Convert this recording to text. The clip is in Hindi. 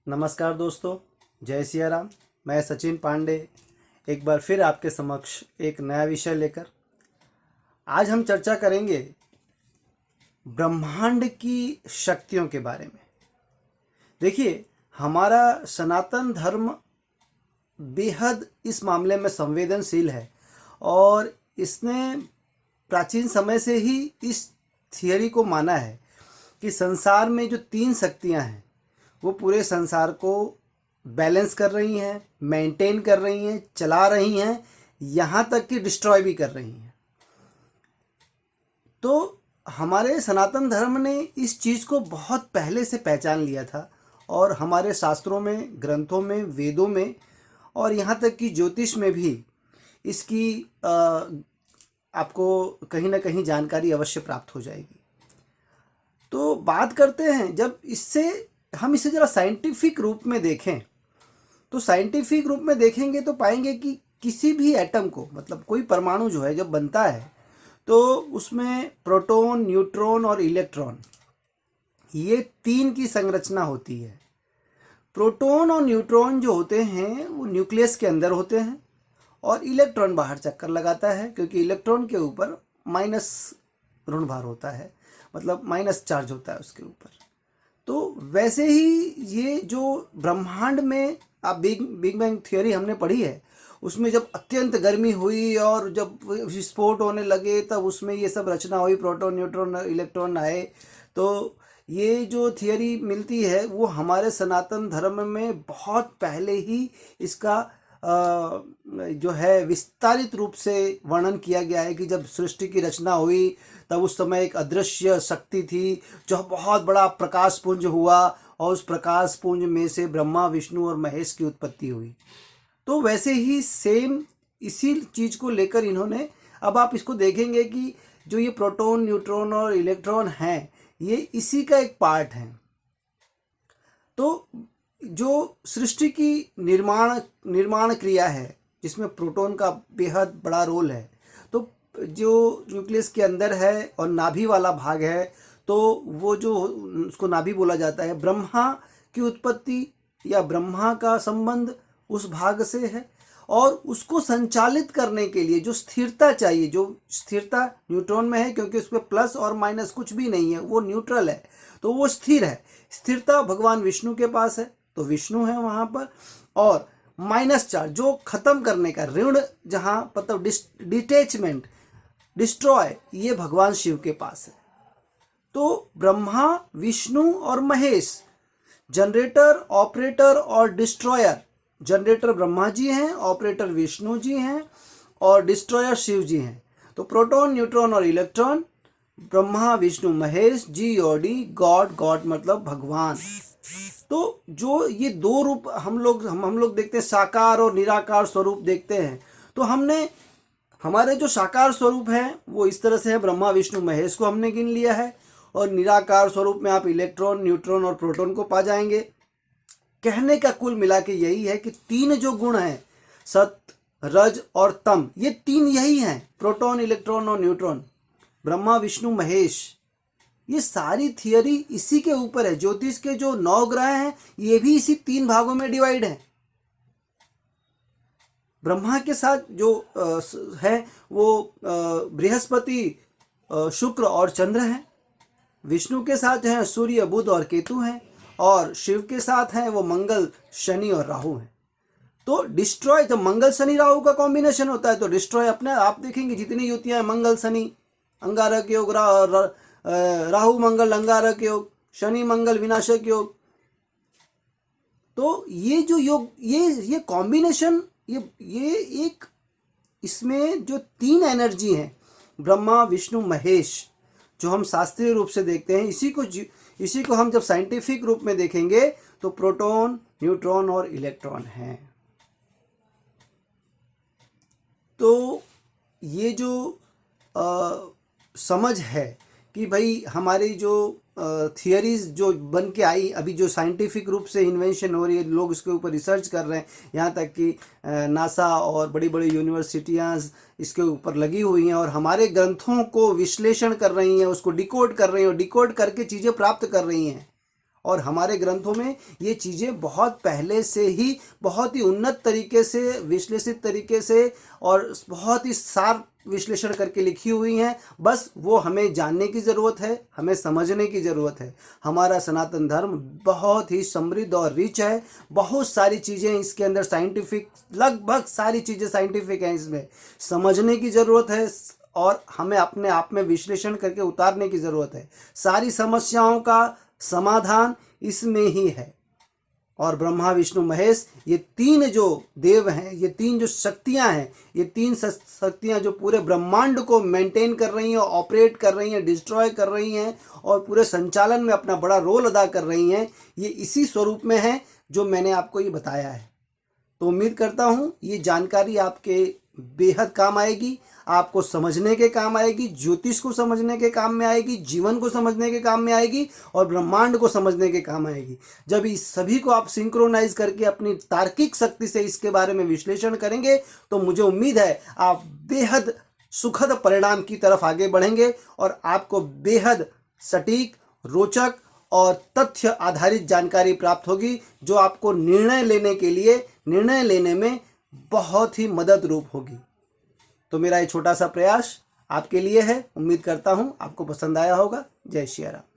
नमस्कार दोस्तों, जय सिया राम। मैं सचिन पांडे एक बार फिर आपके समक्ष एक नया विषय लेकर आज हम चर्चा करेंगे ब्रह्मांड की शक्तियों के बारे में। देखिए, हमारा सनातन धर्म बेहद इस मामले में संवेदनशील है और इसने प्राचीन समय से ही इस थियरी को माना है कि संसार में जो तीन शक्तियां हैं वो पूरे संसार को बैलेंस कर रही हैं, मेंटेन कर रही हैं, चला रही हैं, यहाँ तक कि डिस्ट्रॉय भी कर रही हैं। तो हमारे सनातन धर्म ने इस चीज़ को बहुत पहले से पहचान लिया था और हमारे शास्त्रों में, ग्रंथों में, वेदों में और यहाँ तक कि ज्योतिष में भी इसकी आपको कहीं ना कहीं जानकारी अवश्य प्राप्त हो जाएगी। तो बात करते हैं, जब हम इसे ज़रा साइंटिफिक रूप में देखें तो साइंटिफिक रूप में देखेंगे तो पाएंगे कि किसी भी एटम को, मतलब कोई परमाणु जो है जब बनता है तो उसमें प्रोटॉन, न्यूट्रॉन और इलेक्ट्रॉन, ये तीन की संरचना होती है। प्रोटॉन और न्यूट्रॉन जो होते हैं वो न्यूक्लियस के अंदर होते हैं और इलेक्ट्रॉन बाहर चक्कर लगाता है, क्योंकि इलेक्ट्रॉन के ऊपर माइनस ऋण भार होता है, मतलब माइनस चार्ज होता है उसके ऊपर। तो वैसे ही ये जो ब्रह्मांड में आप बिग बैंग थियोरी हमने पढ़ी है, उसमें जब अत्यंत गर्मी हुई और जब विस्फोट होने लगे तब उसमें ये सब रचना हुई, प्रोटॉन, न्यूट्रॉन, इलेक्ट्रॉन आए। तो ये जो थियोरी मिलती है वो हमारे सनातन धर्म में बहुत पहले ही इसका जो है विस्तारित रूप से वर्णन किया गया है कि जब सृष्टि की रचना हुई तब उस समय एक अदृश्य शक्ति थी जो बहुत बड़ा प्रकाश पुंज हुआ और उस प्रकाश पुंज में से ब्रह्मा, विष्णु और महेश की उत्पत्ति हुई। तो वैसे ही सेम इसी चीज़ को लेकर इन्होंने, अब आप इसको देखेंगे कि जो ये प्रोटॉन, न्यूट्रॉन और इलेक्ट्रॉन हैं ये इसी का एक पार्ट हैं। तो जो सृष्टि की निर्माण क्रिया है जिसमें प्रोटॉन का बेहद बड़ा रोल है, तो जो न्यूक्लियस के अंदर है और नाभि वाला भाग है, तो वो जो उसको नाभि बोला जाता है, ब्रह्मा की उत्पत्ति या ब्रह्मा का संबंध उस भाग से है और उसको संचालित करने के लिए जो स्थिरता चाहिए, जो स्थिरता न्यूट्रॉन में है क्योंकि उस पर प्लस और माइनस कुछ भी नहीं है, वो न्यूट्रल है, तो वो स्थिर है। स्थिरता भगवान विष्णु के पास है, तो विष्णु है वहाँ पर। और माइनस चार्ज जो खत्म करने का, ऋण जहाँ मतलब डिटैचमेंट, डिस्ट्रॉय, ये भगवान शिव के पास है। तो ब्रह्मा, विष्णु और महेश, जनरेटर, ऑपरेटर और डिस्ट्रॉयर। जनरेटर ब्रह्मा जी हैं, ऑपरेटर विष्णु जी हैं और डिस्ट्रॉयर शिव जी हैं। तो प्रोटॉन, न्यूट्रॉन और इलेक्ट्रॉन, ब्रह्मा, विष्णु, महेश, जी और डी, गॉड। गॉड मतलब भगवान। तो जो ये दो रूप हम लोग देखते हैं, साकार और निराकार स्वरूप देखते हैं, तो हमने हमारे जो साकार स्वरूप है वो इस तरह से है, ब्रह्मा, विष्णु, महेश को हमने गिन लिया है और निराकार स्वरूप में आप इलेक्ट्रॉन, न्यूट्रॉन और प्रोटॉन को पा जाएंगे। कहने का कुल मिला के यही है कि तीन जो गुण हैं, सत, रज और तम, ये तीन यही हैं, प्रोटॉन, इलेक्ट्रॉन और न्यूट्रॉन, ब्रह्मा, विष्णु, महेश। ये सारी थियरी इसी के ऊपर है। ज्योतिष के जो 9 ग्रह हैं ये भी इसी 3 भागों में डिवाइड हैं। ब्रह्मा के साथ जो है वो बृहस्पति, शुक्र और चंद्र हैं। विष्णु के साथ हैं सूर्य, बुध और केतु हैं और शिव के साथ हैं वो मंगल, शनि और राहु हैं। तो डिस्ट्रॉय, जब मंगल, शनि, राहु का कॉम्बिनेशन होता है तो डिस्ट्रॉय अपने आप देखेंगे जितनी युतियां हैं, मंगल शनि अंगारक योग, राहु मंगल अंगारक योग, शनि मंगल विनाशक योग। तो ये जो योग, ये कॉम्बिनेशन, ये एक, इसमें जो 3 एनर्जी हैं, ब्रह्मा, विष्णु, महेश, जो हम शास्त्रीय रूप से देखते हैं, इसी को हम जब साइंटिफिक रूप में देखेंगे तो प्रोटॉन, न्यूट्रॉन और इलेक्ट्रॉन हैं। तो ये जो समझ है कि भाई हमारी जो थियरीज जो बन के आई, अभी जो साइंटिफिक रूप से इन्वेंशन हो रही है, लोग इसके ऊपर रिसर्च कर रहे हैं, यहाँ तक कि नासा और बड़ी बड़ी यूनिवर्सिटियाँ इसके ऊपर लगी हुई हैं और हमारे ग्रंथों को विश्लेषण कर रही हैं, उसको डिकोड कर रही हैं और डिकोड करके चीज़ें प्राप्त कर रही हैं। और हमारे ग्रंथों में ये चीज़ें बहुत पहले से ही बहुत ही उन्नत तरीके से, विश्लेषित तरीके से और बहुत ही सार विश्लेषण करके लिखी हुई हैं। बस वो हमें जानने की ज़रूरत है, हमें समझने की ज़रूरत है। हमारा सनातन धर्म बहुत ही समृद्ध और रिच है। बहुत सारी चीज़ें इसके अंदर साइंटिफिक, लगभग सारी चीज़ें साइंटिफिक हैं। इसमें समझने की ज़रूरत है और हमें अपने आप में विश्लेषण करके उतारने की ज़रूरत है। सारी समस्याओं का समाधान इसमें ही है। और ब्रह्मा विष्णु महेश, ये तीन जो देव हैं, ये तीन जो शक्तियां हैं, ये तीन शक्तियां जो पूरे ब्रह्मांड को मेंटेन कर रही हैं, ऑपरेट कर रही हैं, डिस्ट्रॉय कर रही हैं और पूरे संचालन में अपना बड़ा रोल अदा कर रही हैं, ये इसी स्वरूप में है जो मैंने आपको ये बताया है। तो उम्मीद करता हूँ ये जानकारी आपके बेहद काम आएगी, आपको समझने के काम आएगी, ज्योतिष को समझने के काम में आएगी, जीवन को समझने के काम में आएगी और ब्रह्मांड को समझने के काम आएगी। जब इस सभी को आप सिंक्रोनाइज करके अपनी तार्किक शक्ति से इसके बारे में विश्लेषण करेंगे तो मुझे उम्मीद है आप बेहद सुखद परिणाम की तरफ आगे बढ़ेंगे और आपको बेहद सटीक, रोचक और तथ्य आधारित जानकारी प्राप्त होगी जो आपको निर्णय लेने में बहुत ही मदद रूप होगी। तो मेरा ये छोटा सा प्रयास आपके लिए है। उम्मीद करता हूँ आपको पसंद आया होगा। जय श्री राम।